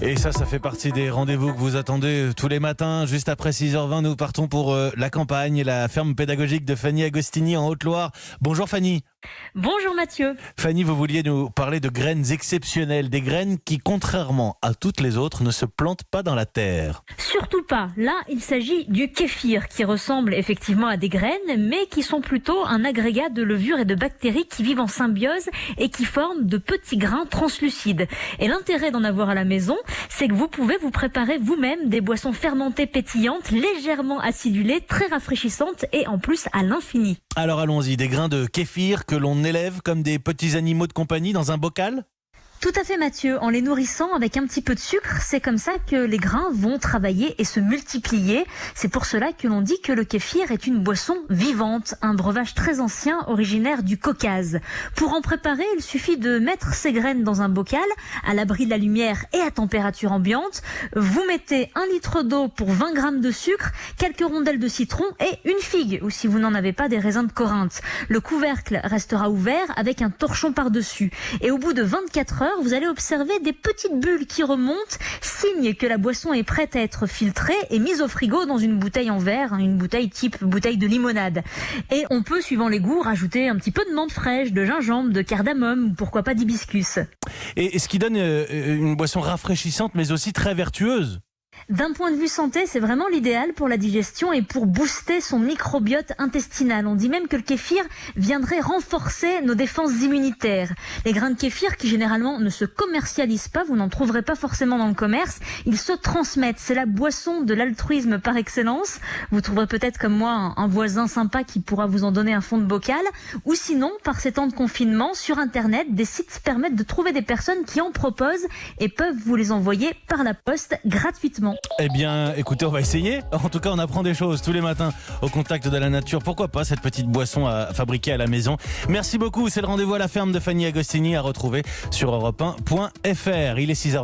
Et ça fait partie des rendez-vous que vous attendez tous les matins. Juste après 6h20, nous partons pour la campagne et la ferme pédagogique de Fanny Agostini en Haute-Loire. Bonjour Fanny. Bonjour Mathieu. Fanny, vous vouliez nous parler de graines exceptionnelles, des graines qui, contrairement à toutes les autres, ne se plantent pas dans la terre. Surtout pas. Là, il s'agit du kéfir qui ressemble effectivement à des graines, mais qui sont plutôt un agrégat de levures et de bactéries qui vivent en symbiose et qui forment de petits grains translucides. Et l'intérêt d'en avoir à la maison, c'est que vous pouvez vous préparer vous-même des boissons fermentées pétillantes, légèrement acidulées, très rafraîchissantes et en plus à l'infini. Alors allons-y, des grains de kéfir que l'on élève comme des petits animaux de compagnie dans un bocal ? Tout à fait Mathieu, en les nourrissant avec un petit peu de sucre, c'est comme ça que les grains vont travailler et se multiplier. C'est pour cela que l'on dit que le kéfir est une boisson vivante, un breuvage très ancien originaire du Caucase. Pour en préparer, il suffit de mettre ces graines dans un bocal, à l'abri de la lumière et à température ambiante. Vous mettez 1 litre d'eau pour 20 grammes de sucre, quelques rondelles de citron et une figue, ou si vous n'en avez pas, des raisins de Corinthe. Le couvercle restera ouvert avec un torchon par-dessus. Et au bout de 24 heures, vous allez observer des petites bulles qui remontent, signe que la boisson est prête à être filtrée et mise au frigo dans une bouteille en verre, une bouteille type bouteille de limonade. Et on peut, suivant les goûts, rajouter un petit peu de menthe fraîche, de gingembre, de cardamome ou pourquoi pas d'hibiscus. Et ce qui donne une boisson rafraîchissante mais aussi très vertueuse. D'un point de vue santé, c'est vraiment l'idéal pour la digestion et pour booster son microbiote intestinal. On dit même que le kéfir viendrait renforcer nos défenses immunitaires. Les grains de kéfir, qui généralement ne se commercialisent pas, vous n'en trouverez pas forcément dans le commerce, ils se transmettent. C'est la boisson de l'altruisme par excellence. Vous trouverez peut-être comme moi un voisin sympa qui pourra vous en donner un fond de bocal. Ou sinon, par ces temps de confinement, sur Internet, des sites permettent de trouver des personnes qui en proposent et peuvent vous les envoyer par la poste gratuitement. Eh bien, écoutez, on va essayer. En tout cas, on apprend des choses tous les matins au contact de la nature. Pourquoi pas cette petite boisson à fabriquer à la maison. Merci beaucoup. C'est le rendez-vous à la ferme de Fanny Agostini à retrouver sur europe1.fr. Il est 6h20.